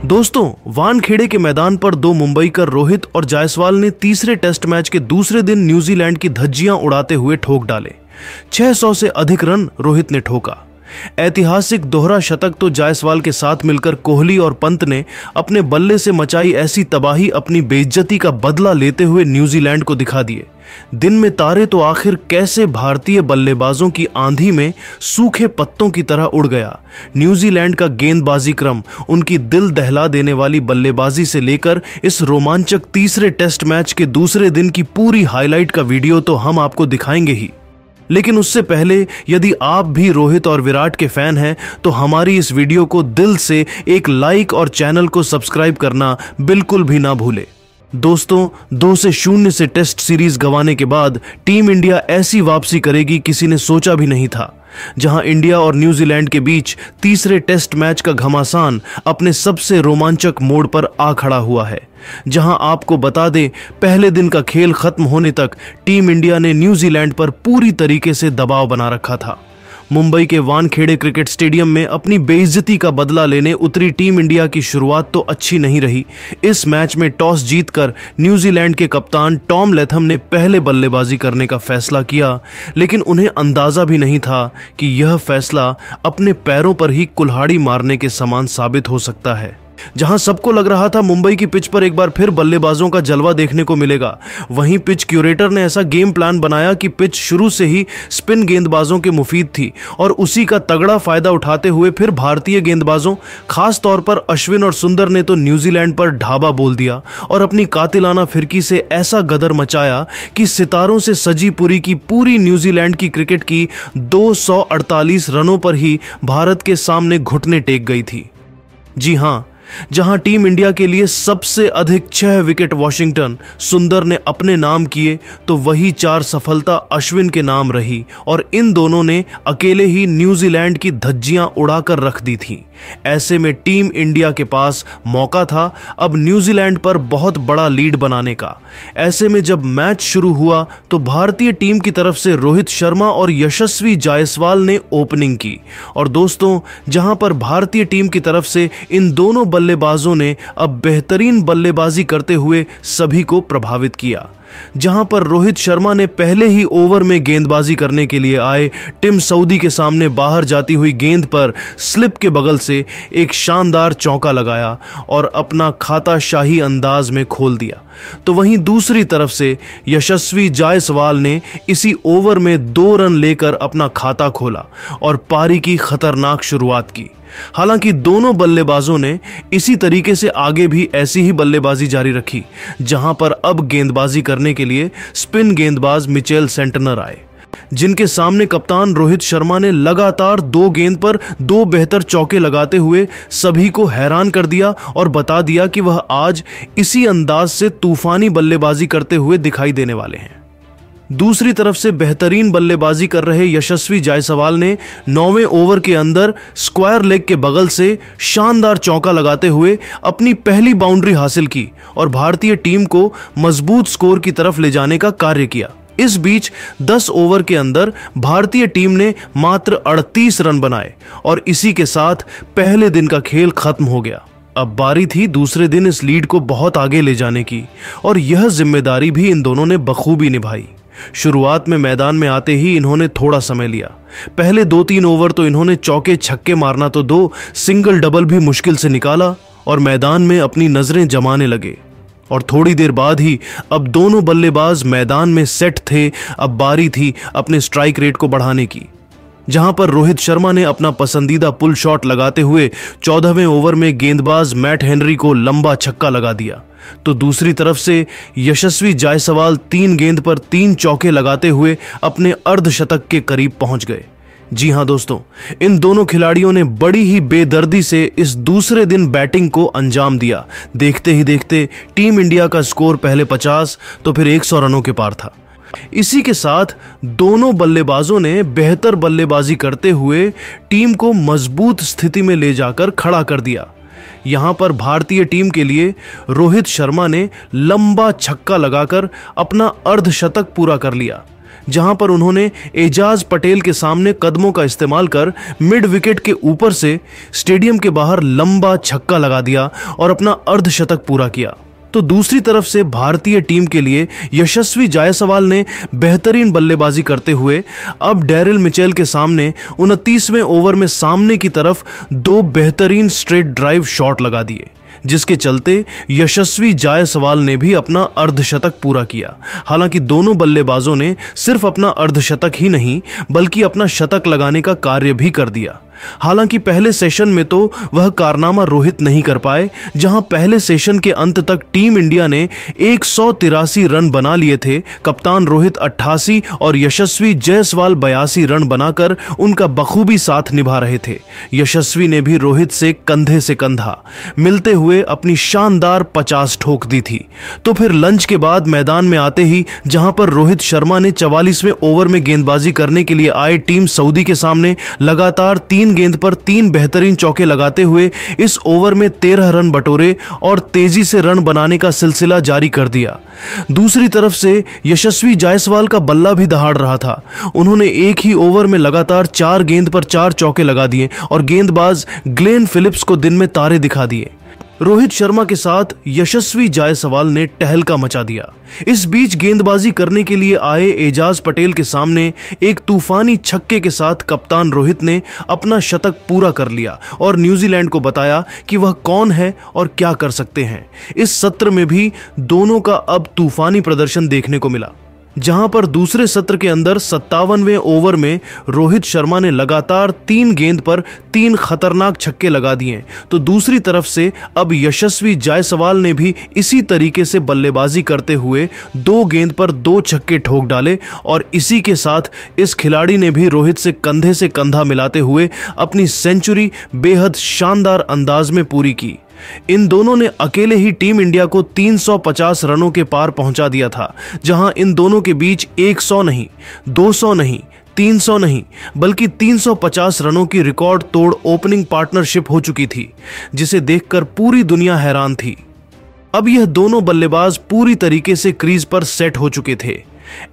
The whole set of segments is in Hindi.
दोस्तों, वानखेड़े के मैदान पर दो मुंबईकर रोहित और जायसवाल ने तीसरे टेस्ट मैच के दूसरे दिन न्यूजीलैंड की धज्जियां उड़ाते हुए ठोक डाले। 600 से अधिक रन रोहित ने ठोका। ऐतिहासिक दोहरा शतक तो जायसवाल के साथ मिलकर कोहली और पंत ने अपने बल्ले से मचाई ऐसी तबाही अपनी बेइज्जती का बदला लेते हुए न्यूजीलैंड को दिखा दिए। दिन में तारे तो आखिर कैसे भारतीय बल्लेबाजों की आंधी में सूखे पत्तों की तरह उड़ गया। न्यूजीलैंड का गेंदबाजी क्रम, उनकी दिल दहला देने वाली बल्लेबाजी से लेकर इस रोमांचक तीसरे टेस्ट मैच के दूसरे दिन की पूरी हाईलाइट का वीडियो तो हम आपको दिखाएंगे ही। लेकिन उससे पहले यदि आप भी रोहित और विराट के फैन हैं तो हमारी इस वीडियो को दिल से एक लाइक और चैनल को सब्सक्राइब करना बिल्कुल भी ना भूले। दोस्तों, 2-0 से टेस्ट सीरीज गंवाने के बाद टीम इंडिया ऐसी वापसी करेगी किसी ने सोचा भी नहीं था। जहां इंडिया और न्यूजीलैंड के बीच तीसरे टेस्ट मैच का घमासान अपने सबसे रोमांचक मोड़ पर आ खड़ा हुआ है। जहां आपको बता दें, पहले दिन का खेल खत्म होने तक टीम इंडिया ने न्यूजीलैंड पर पूरी तरीके से दबाव बना रखा था। मुंबई के वानखेड़े क्रिकेट स्टेडियम में अपनी बेइज्जती का बदला लेने उतरी टीम इंडिया की शुरुआत तो अच्छी नहीं रही। इस मैच में टॉस जीतकर न्यूजीलैंड के कप्तान टॉम लैथम ने पहले बल्लेबाजी करने का फैसला किया, लेकिन उन्हें अंदाजा भी नहीं था कि यह फैसला अपने पैरों पर ही कुल्हाड़ी मारने के समान साबित हो सकता है। जहां सबको लग रहा था मुंबई की पिच पर एक बार फिर बल्लेबाजों का जलवा देखने को मिलेगा, वहीं पिच क्यूरेटर ने ऐसा गेम प्लान बनाया कि पिच शुरू से ही स्पिन गेंदबाजों के मुफीद थी और उसी का तगड़ा फायदा उठाते हुए फिर भारतीय गेंदबाजों, खास तौर पर अश्विन और सुंदर ने तो न्यूजीलैंड पर ढाबा बोल दिया और अपनी कातिलाना फिरकी से ऐसा गदर मचाया कि सितारों से सजी पूरी की पूरी न्यूजीलैंड की क्रिकेट की 248 रनों पर ही भारत के सामने घुटने टेक गई थी। जी हां, जहां टीम इंडिया के लिए सबसे अधिक 6 विकेट वॉशिंगटन सुंदर ने अपने नाम किए तो वही 4 सफलता अश्विन के नाम रही और इन दोनों ने अकेले ही न्यूजीलैंड की धज्जियां उड़ाकर रख दी थी। ऐसे में टीम इंडिया के पास मौका था अब न्यूजीलैंड पर बहुत बड़ा लीड बनाने का। ऐसे में जब मैच शुरू हुआ तो भारतीय टीम की तरफ से रोहित शर्मा और यशस्वी जायसवाल ने ओपनिंग की और दोस्तों, जहां पर भारतीय टीम की तरफ से इन दोनों बल्लेबाजों ने अब बेहतरीन बल्लेबाजी करते हुए सभी को प्रभावित किया। जहां पर रोहित शर्मा ने पहले ही ओवर में गेंदबाजी करने के लिए आए टिम सऊदी के सामने बाहर जाती हुई गेंद पर स्लिप के बगल से एक शानदार चौका लगाया और अपना खाता शाही अंदाज में खोल दिया, तो वहीं दूसरी तरफ से यशस्वी जायसवाल ने इसी ओवर में 2 रन लेकर अपना खाता खोला और पारी की खतरनाक शुरुआत की। हालांकि दोनों बल्लेबाजों ने इसी तरीके से आगे भी ऐसी ही बल्लेबाजी जारी रखी, जहां पर अब गेंदबाजी करने के लिए स्पिन गेंदबाज मिचेल सेंटनर आए, जिनके सामने कप्तान रोहित शर्मा ने लगातार 2 गेंद पर 2 बेहतर चौके लगाते हुए सभी को हैरान कर दिया और बता दिया कि वह आज इसी अंदाज से तूफानी बल्लेबाजी करते हुए दिखाई देने वाले हैं। दूसरी तरफ से बेहतरीन बल्लेबाजी कर रहे यशस्वी जायसवाल ने 9वें ओवर के अंदर स्क्वायर लेग के बगल से शानदार चौका लगाते हुए अपनी पहली बाउंड्री हासिल की और भारतीय टीम को मजबूत स्कोर की तरफ ले जाने का कार्य किया। इस बीच 10 ओवर के अंदर भारतीय टीम ने मात्र 38 रन बनाए और इसी के साथ पहले दिन का खेल खत्म हो गया। अब बारी थी दूसरे दिन इस लीड को बहुत आगे ले जाने की और यह जिम्मेदारी भी इन दोनों ने बखूबी निभाई। शुरुआत में मैदान में आते ही इन्होंने थोड़ा समय लिया। पहले 2-3 ओवर तो इन्होंने चौके छक्के मारना तो 2 सिंगल डबल भी मुश्किल से निकाला और मैदान में अपनी नजरें जमाने लगे और थोड़ी देर बाद ही अब दोनों बल्लेबाज मैदान में सेट थे। अब बारी थी अपने स्ट्राइक रेट को बढ़ाने की, जहां पर रोहित शर्मा ने अपना पसंदीदा पुल शॉट लगाते हुए 14वें ओवर में गेंदबाज मैट हेनरी को लंबा छक्का लगा दिया, तो दूसरी तरफ से यशस्वी जायसवाल 3 गेंद पर 3 चौके लगाते हुए अपने अर्धशतक के करीब पहुंच गए। जी हां दोस्तों, इन दोनों खिलाड़ियों ने बड़ी ही बेदर्दी से इस दूसरे दिन बैटिंग को अंजाम दिया। देखते ही देखते टीम इंडिया का स्कोर पहले 50 तो फिर 100 रनों के पार था। इसी के साथ दोनों बल्लेबाजों ने बेहतर बल्लेबाजी करते हुए टीम को मजबूत स्थिति में ले जाकर खड़ा कर दिया। यहां पर भारतीय टीम के लिए रोहित शर्मा ने लंबा छक्का लगाकर अपना अर्धशतक पूरा कर लिया, जहां पर उन्होंने एजाज पटेल के सामने कदमों का इस्तेमाल कर मिड विकेट के ऊपर से स्टेडियम के बाहर लंबा छक्का लगा दिया और अपना अर्धशतक पूरा किया। तो दूसरी तरफ से भारतीय टीम के लिए यशस्वी जायसवाल ने बेहतरीन बल्लेबाजी करते हुए अब डैरिल मिचेल के सामने 29वें ओवर में सामने की तरफ 2 बेहतरीन स्ट्रेट ड्राइव शॉट लगा दिए, जिसके चलते यशस्वी जायसवाल ने भी अपना अर्धशतक पूरा किया। हालांकि दोनों बल्लेबाजों ने सिर्फ अपना अर्धशतक ही नहीं बल्कि अपना शतक लगाने का कार्य भी कर दिया। हालांकि पहले सेशन में तो वह कारनामा रोहित नहीं कर पाए, जहां पहले सेशन के अंत तक टीम इंडिया ने 183 रन बना लिए थे। कप्तान रोहित 88 और यशस्वी जायसवाल 82 रन बनाकर उनका बखूबी साथ निभा रहे थे। यशस्वी ने भी रोहित से कंधा मिलते हुए अपनी शानदार 50 ठोक दी थी। तो फिर लंच के बाद मैदान में आते ही जहां पर रोहित शर्मा ने 44वें ओवर में गेंदबाजी करने के लिए आए टीम सऊदी के सामने लगातार 3 गेंद पर 3 बेहतरीन चौके लगाते हुए इस ओवर में 13 रन बटोरे और तेजी से रन बनाने का सिलसिला जारी कर दिया। दूसरी तरफ से यशस्वी जायसवाल का बल्ला भी दहाड़ रहा था। उन्होंने एक ही ओवर में लगातार 4 गेंद पर 4 चौके लगा दिए और गेंदबाज ग्लेन फिलिप्स को दिन में तारे दिखा दिए। रोहित शर्मा के साथ यशस्वी जायसवाल ने टहलका मचा दिया। इस बीच गेंदबाजी करने के लिए आए एजाज पटेल के सामने एक तूफानी छक्के के साथ कप्तान रोहित ने अपना शतक पूरा कर लिया और न्यूजीलैंड को बताया कि वह कौन है और क्या कर सकते हैं। इस सत्र में भी दोनों का अब तूफानी प्रदर्शन देखने को मिला, जहां पर दूसरे सत्र के अंदर 57वें ओवर में रोहित शर्मा ने लगातार 3 गेंद पर 3 खतरनाक छक्के लगा दिए। तो दूसरी तरफ से अब यशस्वी जायसवाल ने भी इसी तरीके से बल्लेबाजी करते हुए 2 गेंद पर 2 छक्के ठोक डाले और इसी के साथ इस खिलाड़ी ने भी रोहित से कंधा मिलाते हुए अपनी सेंचुरी बेहद शानदार अंदाज में पूरी की। इन दोनों ने अकेले ही टीम इंडिया को 350 रनों के पार पहुंचा दिया था, जहां इन दोनों के बीच 100 नहीं, 200 नहीं, 300 नहीं बल्कि 350 रनों की रिकॉर्ड तोड़ ओपनिंग पार्टनरशिप हो चुकी थी, जिसे देखकर पूरी दुनिया हैरान थी। अब यह दोनों बल्लेबाज पूरी तरीके से क्रीज पर सेट हो चुके थे।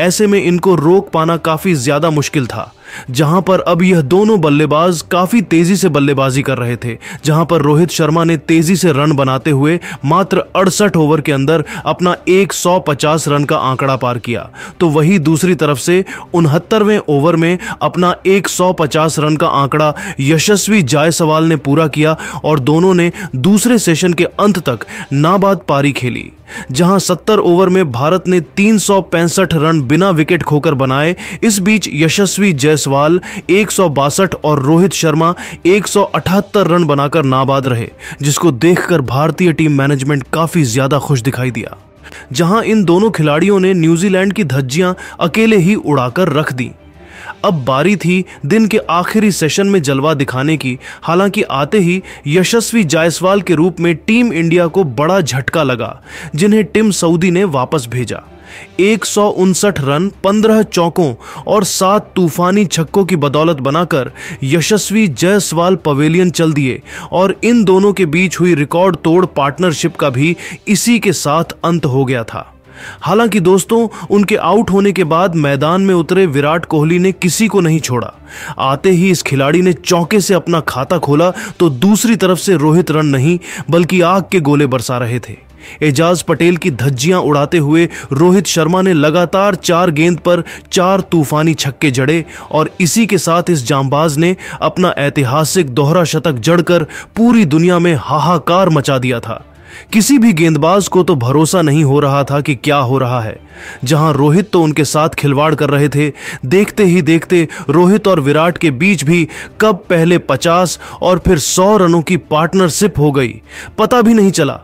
ऐसे में इनको रोक पाना काफी ज्यादा मुश्किल था, जहां पर अब यह दोनों बल्लेबाज काफी तेजी से बल्लेबाजी कर रहे थे। जहां पर रोहित शर्मा ने तेजी से रन बनाते हुए मात्र 68 ओवर के अंदर अपना 150 रन का आंकड़ा पार किया, तो वही दूसरी तरफ से 69वें ओवर में अपना 150 रन का आंकड़ा यशस्वी जायसवाल ने पूरा किया और दोनों ने दूसरे सेशन के अंत तक नाबाद पारी खेली। जहां 70 ओवर में भारत ने 365 रन बिना विकेट खोकर बनाए। इस बीच यशस्वी जायसवाल 162 और रोहित शर्मा 178 रन बनाकर नाबाद रहे, जिसको देखकर भारतीय टीम मैनेजमेंट काफी ज्यादा खुश दिखाई दिया। जहां इन दोनों खिलाड़ियों ने न्यूजीलैंड की धज्जियां अकेले ही उड़ाकर रख दी। अब बारी थी दिन के आखिरी सेशन में जलवा दिखाने की। हालांकि आते ही यशस्वी जायसवाल के रूप में टीम इंडिया को बड़ा झटका लगा, जिन्हें टिम सऊदी ने वापस भेजा। 159 रन 15 चौकों और 7 तूफानी छक्कों की बदौलत बनाकर यशस्वी जायसवाल पवेलियन चल दिए और इन दोनों के बीच हुई रिकॉर्ड तोड़ पार्टनरशिप का भी इसी के साथ अंत हो गया था। हालांकि दोस्तों, उनके आउट होने के बाद मैदान में उतरे विराट कोहली ने किसी को नहीं छोड़ा। आते ही इस खिलाड़ी ने चौके से अपना खाता खोला तो दूसरी तरफ से रोहित रन नहीं बल्कि आग के गोले बरसा रहे थे। एजाज पटेल की धज्जियां उड़ाते हुए रोहित शर्मा ने लगातार 4 गेंद पर 4 तूफानी छक्के जड़े और इसी के साथ इस जांबाज ने अपना ऐतिहासिक दोहरा शतक जड़कर पूरी दुनिया में हाहाकार मचा दिया था। किसी भी गेंदबाज को तो भरोसा नहीं हो रहा था कि क्या हो रहा है। जहां रोहित तो उनके साथ खिलवाड़ कर रहे थे, देखते ही देखते रोहित और विराट के बीच भी कब पहले 50 और फिर 100 रनों की पार्टनरशिप हो गई, पता भी नहीं चला।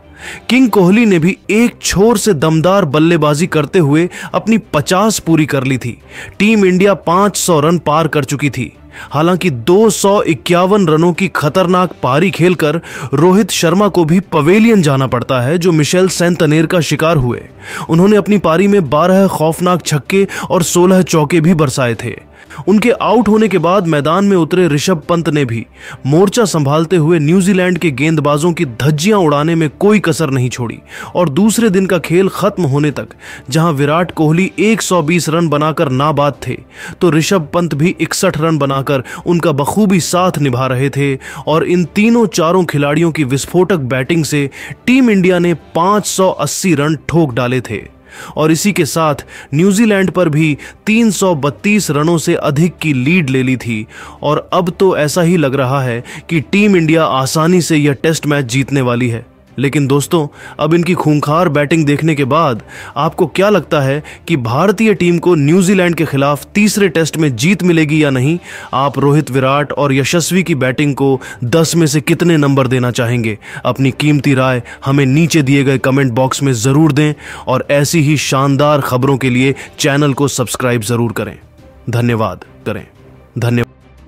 किंग कोहली ने भी एक छोर से दमदार बल्लेबाजी करते हुए अपनी 50 पूरी कर ली थी। टीम इंडिया 500 रन पार कर चुकी थी। हालांकि 251 रनों की खतरनाक पारी खेलकर रोहित शर्मा को भी पवेलियन जाना पड़ता है, जो मिशेल सेंटनेर का शिकार हुए। उन्होंने अपनी पारी में 12 खौफनाक छक्के और 16 चौके भी बरसाए थे। उनके आउट होने के बाद मैदान में उतरे ऋषभ पंत ने भी मोर्चा संभालते हुए न्यूजीलैंड के गेंदबाजों की धज्जियां उड़ाने में कोई कसर नहीं छोड़ी और दूसरे दिन का खेल खत्म होने तक जहां विराट कोहली 120 रन बनाकर नाबाद थे, तो ऋषभ पंत भी 61 रन बनाकर उनका बखूबी साथ निभा रहे थे और इन तीनों चारों खिलाड़ियों की विस्फोटक बैटिंग से टीम इंडिया ने 580 रन ठोक डाले थे और इसी के साथ न्यूजीलैंड पर भी 332 रनों से अधिक की लीड ले ली थी और अब तो ऐसा ही लग रहा है कि टीम इंडिया आसानी से यह टेस्ट मैच जीतने वाली है। लेकिन दोस्तों, अब इनकी खूंखार बैटिंग देखने के बाद आपको क्या लगता है कि भारतीय टीम को न्यूजीलैंड के खिलाफ तीसरे टेस्ट में जीत मिलेगी या नहीं? आप रोहित, विराट और यशस्वी की बैटिंग को 10 में से कितने नंबर देना चाहेंगे? अपनी कीमती राय हमें नीचे दिए गए कमेंट बॉक्स में जरूर दें और ऐसी ही शानदार खबरों के लिए चैनल को सब्सक्राइब जरूर करें। धन्यवाद।